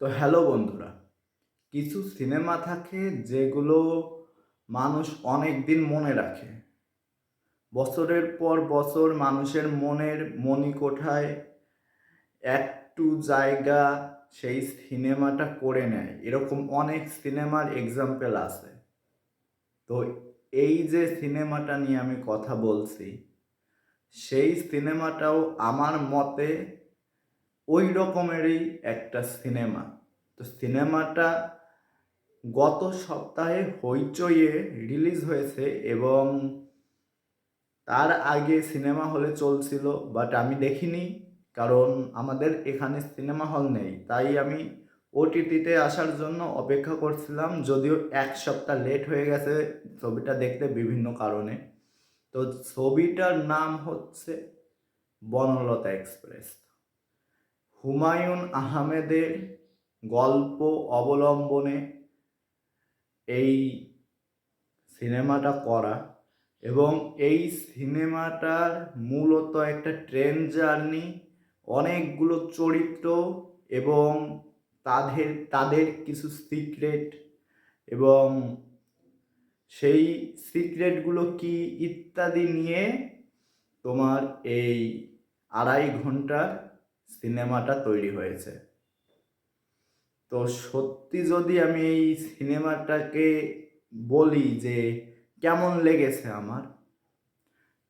তো হ্যালো বন্ধুরা, কিছু সিনেমা থাকে যেগুলো মানুষ অনেক দিন মনে রাখে। বছরের পর বছর মানুষের মনের মণিকোঠায় একটু জায়গা সেই সিনেমাটা করে নেয়। এরকম অনেক সিনেমার এক্সাম্পল আছে। তো এই যে সিনেমাটা নিয়ে আমি কথা বলছি, সেই সিনেমাটাও আমার মতে ওই রকমেরই একটা সিনেমা। তো সিনেমাটা গত সপ্তাহে হইচইয়ে রিলিজ হয়েছে এবং তার আগে সিনেমা হলে চলছিল, বাট আমি দেখিনি। কারণ আমাদের এখানে সিনেমা হল নেই, তাই আমি ওটিটিতে আসার জন্য অপেক্ষা করছিলাম, যদিও এক সপ্তাহ লেট হয়ে গেছে ছবিটা দেখতে বিভিন্ন কারণে। তো ছবিটার নাম হচ্ছে বনলতা এক্সপ্রেস। হুমায়ুন আহমেদের গল্প অবলম্বনে এই সিনেমাটা করা, এবং এই সিনেমাটার মূলত একটা ট্রেন জার্নি, অনেকগুলো চরিত্র এবং তাদের তাদের কিছু সিক্রেট, এবং সেই সিক্রেটগুলো কি ইত্যাদি নিয়ে তোমার এই 2.5 ঘন্টার সিনেমাটা তৈরি হয়েছে। তো সত্যি যদি আমি এই সিনেমাটাকে বলি যে কেমন লেগেছে আমার,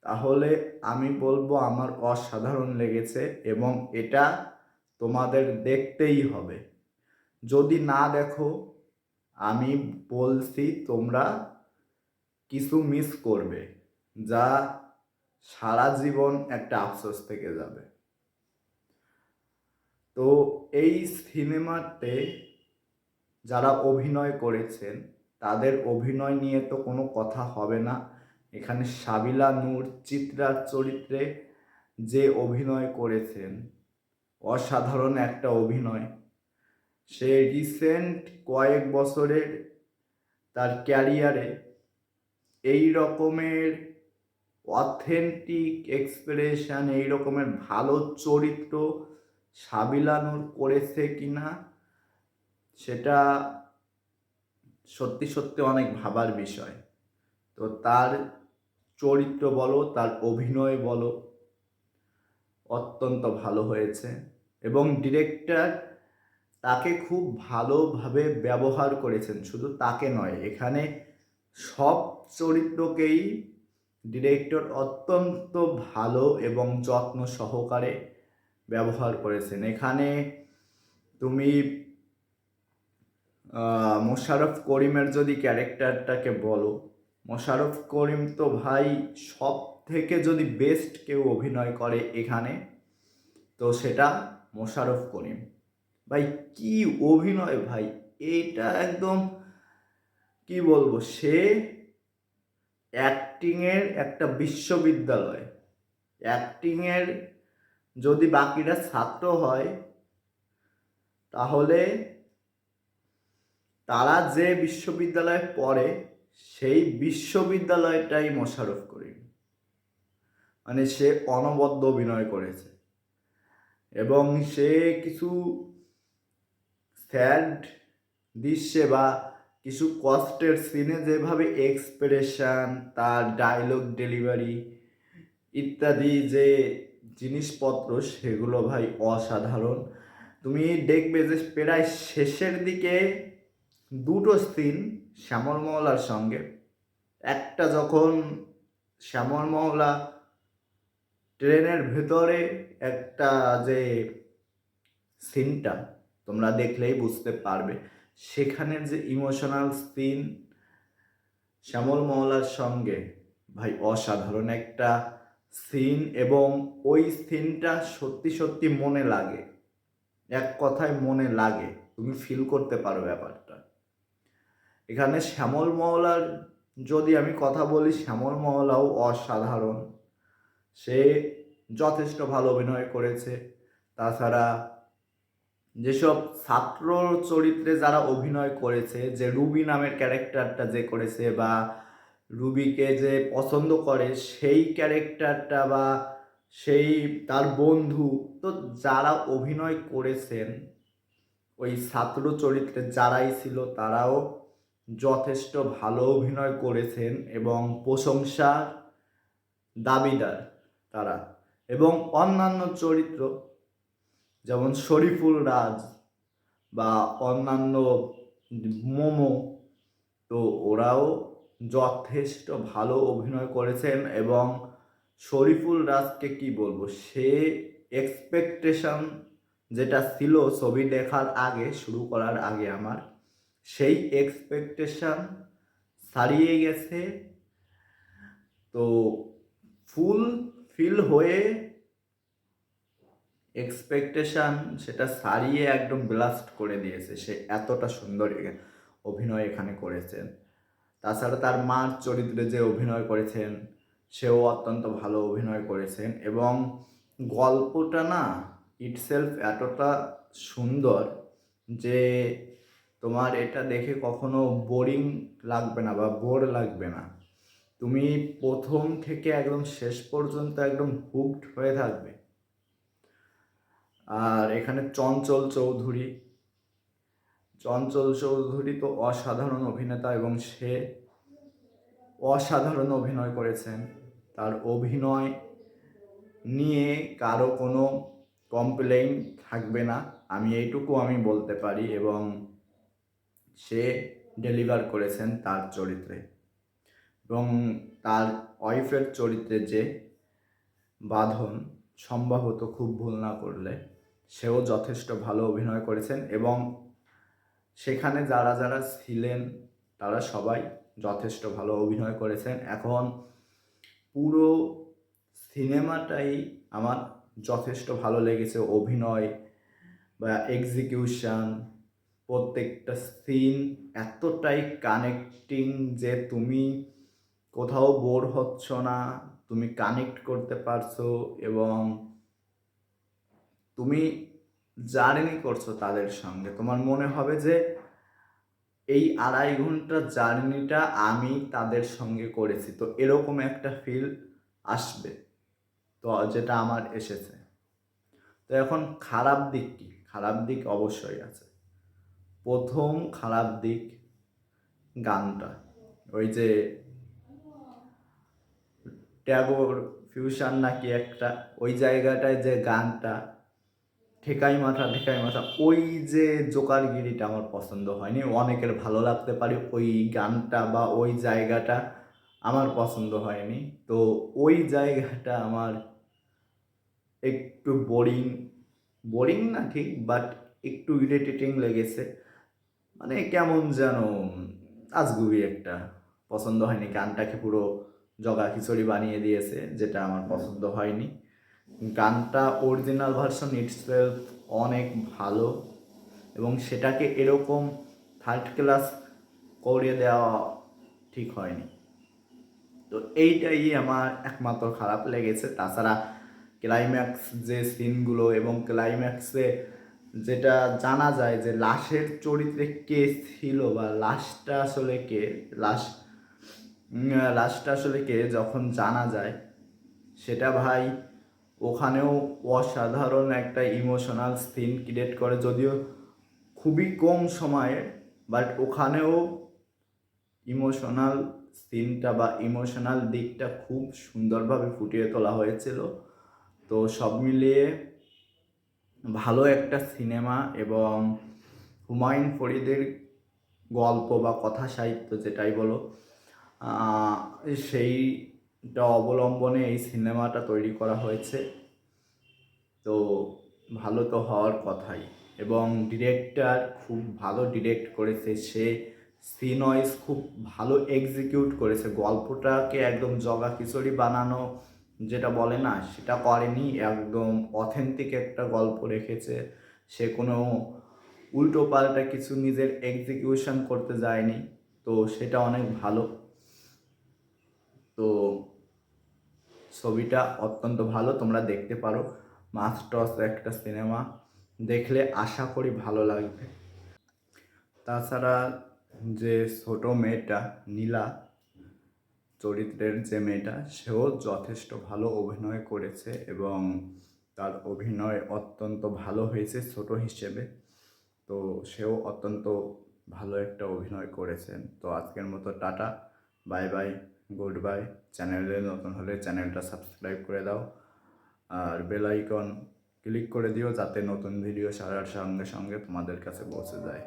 তাহলে আমি বলবো আমার অসাধারণ লেগেছে এবং এটা তোমাদের দেখতেই হবে। যদি না দেখো, আমি বলছি তোমরা কিছু মিস করবে, যা সারা জীবন একটা আফসোস থেকে যাবে। তো এই সিনেমাতে যারা অভিনয় করেছেন তাদের অভিনয় নিয়ে তো কোনো কথা হবে না। এখানে সাবিলা নূর চিত্রার চরিত্রে যে অভিনয় করেছেন, অসাধারণ একটা অভিনয়। সে রিসেন্ট কয়েক বছরের তার ক্যারিয়ারে এই রকমের অথেন্টিক এক্সপ্রেশন, এই রকমের ভালো চরিত্র সাবিলা নূর করেছে কিনা, সেটা সত্যি সত্যি অনেক ভাবার বিষয়। তো তার চরিত্র বলো, তার অভিনয় বলো, অত্যন্ত ভালো হয়েছে এবং ডিরেক্টর তাকে খুব ভালোভাবে ব্যবহার করেছেন। শুধু তাকে নয়, এখানে সব চরিত্রকেই ডিরেক্টর অত্যন্ত ভালো এবং যত্ন সহকারে ব্যবহার করেছেন। এখানে তুমি মোশাররফ করিমের যদি ক্যারেক্টারটাকে বলো, মোশাররফ করিম তো ভাই সব থেকে যদি বেস্ট কেউ অভিনয় করে এখানে, তো সেটা মোশাররফ করিম। ভাই কি অভিনয় ভাই, এটা একদম কি বলবো, সে অ্যাক্টিংয়ের একটা বিশ্ববিদ্যালয়। অ্যাক্টিংয়ের যদি বাকিরা ছাত্র হয়, তাহলে তারা যে বিশ্ববিদ্যালয়ে পড়ে সেই বিশ্ববিদ্যালয়টাই মোশাররফ করিম। মানে সে অনবদ্য অভিনয় করেছে এবং সে কিছু স্যাড দৃশ্যে বা কিছু কষ্টের সিনে যেভাবে এক্সপ্রেশন, তার ডায়লগ ডেলিভারি ইত্যাদি যে জিনিসপত্র, সেগুলো ভাই অসাধারণ। তুমি দেখবে যে প্রায় শেষের দিকে দুটো সিন শ্যামল মহলার সঙ্গে, একটা যখন শ্যামল মহলা ট্রেনের ভেতরে একটা যে সিনটা তোমরা দেখলেই বুঝতে পারবে, সেখানের যে ইমোশনাল সিন শ্যামল মহলার সঙ্গে, ভাই অসাধারণ একটা সিন, এবং ওই সিনটা সত্যি সত্যি মনে লাগে। এক কথায় মনে লাগে, তুমি ফিল করতে পারো ব্যাপারটা। এখানে শ্যামল মহলার যদি আমি কথা বলি, শ্যামল মহলাও অসাধারণ। সে যথেষ্ট ভালো অভিনয় করেছে। তাছাড়া যেসব ছাত্র চরিত্রে যারা অভিনয় করেছে, যে রুবি নামের ক্যারেক্টারটা যে করেছে, বা রুবিকে যে পছন্দ করে সেই ক্যারেক্টারটা, বা সেই তার বন্ধু, তো যারা অভিনয় করেছেন ওই ছাত্র চরিত্রে যারাই ছিল তারাও যথেষ্ট ভালো অভিনয় করেছেন এবং প্রশংসার দাবিদার তারা। এবং অন্যান্য চরিত্র যেমন শরীফুল রাজ বা অন্যান্য মোমো, তো ওরাও যথেষ্ট ভালো অভিনয় করেছেন। এবং শরীফুল রাজকে কি বলবো, সে এক্সপেকটেশন যেটা ছিল ছবি দেখার আগে, শুরু করার আগে আমার, সেই এক্সপেকটেশন ছাড়িয়ে গেছে। তো ফুল ফিল হয়ে এক্সপেকটেশন সেটা ছাড়িয়ে একদম ব্লাস্ট করে দিয়েছে। সে এতটা সুন্দর অভিনয় এখানে করেছেন। তাছাড়া তার মার চরিত্রে যে অভিনয় করেছেন সেও অত্যন্ত ভালো অভিনয় করেছেন। এবং গল্পটা না ইটসেলফ এতটা সুন্দর যে তোমার এটা দেখে কখনো বোরিং লাগবে না বা বোর লাগবে না। তুমি প্রথম থেকে একদম শেষ পর্যন্ত একদম হুকড হয়ে থাকবে। আর এখানে চঞ্চল চৌধুরী তো অসাধারণ অভিনেতা এবং সে অসাধারণ অভিনয় করেছেন। তার অভিনয় নিয়ে কারো কোনো কমপ্লেইন থাকবে না, এইটুকু আমি বলতে পারি। এবং সে ডেলিভার করেছেন তার চরিত্রে। এবং তার ওয়াইফের চরিত্রে যে বাঁধন, সম্ভবত খুব ভুল না করলে, সেও যথেষ্ট ভালো অভিনয় করেছেন। এবং সেখানে যারা যারা ছিলেন তারা সবাই যথেষ্ট ভালো অভিনয় করেছেন। এখন পুরো সিনেমাটাই আমার যথেষ্ট ভালো লেগেছে। অভিনয় বা এক্সিকিউশন, প্রত্যেকটা সিন এতটাই কানেক্টিং যে তুমি কোথাও বোর হচ্ছ না, তুমি কানেক্ট করতে পারছো এবং তুমি জার্নি করছো তাদের সঙ্গে। তোমার মনে হবে যে এই 2.5 ঘন্টার জার্নিটা আমি তাদের সঙ্গে করেছি। তো এরকম একটা ফিল আসবে, তো যেটা আমার এসেছে। তো এখন খারাপ দিক কি? খারাপ দিক অবশ্যই আছে। প্রথম খারাপ দিক গানটা, ওই যে ট্যাগোর ফিউশন নাকি একটা, ওই জায়গাটায় যে গানটা ঠেকাই মাথা, ওই যে জোকারগিরিটা আমার পছন্দ হয়নি। অনেকের ভালো লাগতে পারে ওই গানটা বা ওই জায়গাটা, আমার পছন্দ হয়নি। তো ওই জায়গাটা আমার একটু বোরিং না ঠিক, বাট একটু ইরিটেটিং লেগেছে। মানে কেমন যেন আজগুবি একটা, পছন্দ হয়নি। গানটাকে পুরো জগা খিচুড়ি বানিয়ে দিয়েছে, যেটা আমার পছন্দ হয়নি। গানটা অরিজিনাল ভার্সন ইটসেলফ অনেক ভালো এবং সেটাকে এরকম থার্ড ক্লাস করে দেওয়া ঠিক হয়নি। তো এইটাই আমার একমাত্র খারাপ লেগেছে। তাছাড়া ক্লাইম্যাক্স যে সিনগুলো এবং ক্লাইম্যাক্সে যেটা জানা যায় যে লাশের চরিত্রে কে ছিল বা লাশটা আসলে কে, লাশটা আসলে কে যখন জানা যায়, সেটা ভাই ওখানেও অসাধারণ একটা ইমোশনাল সিন ক্রিয়েট করে। যদিও খুবই কম সময়ে, বাট ওখানেও ইমোশনাল সিনটা বা ইমোশনাল দিকটা খুব সুন্দরভাবে ফুটিয়ে তোলা হয়েছিল। তো সব মিলিয়ে ভালো একটা সিনেমা। এবং হুমায়ুন ফরিদের গল্প বা কথা সাহিত্য যেটাই বলো, সেইটা অবলম্বনে এই সিনেমাটা তৈরি করা হয়েছে। তো ভালো তো হওয়ার কথাই। এবং ডিরেক্টর খুব ভালো ডিরেক্ট করেছে, সে সিন ওয়াইজ খুব ভালো এক্সিকিউট করেছে। গল্পটাকে একদম জগা খিচুড়ি বানানো যেটা বলে না, সেটা করেনি। একদম অথেন্টিক একটা গল্প রেখেছে। সে কোনো উল্টো পাল্টা কিছু নিজের এক্সিকিউশন করতে যায়নি। তো সেটা অনেক ভালো। তো ছবিটা অত্যন্ত ভালো, তোমরা দেখতে পারো। মাস্ট ওয়াচ একটা সিনেমা, দেখলে আশা করি ভালো লাগবে। তাছাড়া যে ছোট মেয়েটা নীলা চরিত্রের যে মেয়েটা, সেও যথেষ্ট ভালো অভিনয় করেছে এবং তার অভিনয় অত্যন্ত ভালো হয়েছে ছোট হিসেবে। তো সেও অত্যন্ত ভালো একটা অভিনয় করেছেন। তো আজকের মতো tata, bye bye, good bye. চ্যানেলে নতুন হলে চ্যানেলটা সাবস্ক্রাইব করে দাও আর বেল আইকন ক্লিক করে দিও যাতে নতুন ভিডিও ছাড়ার সঙ্গে সঙ্গে তোমাদের কাছে পৌঁছে যায়।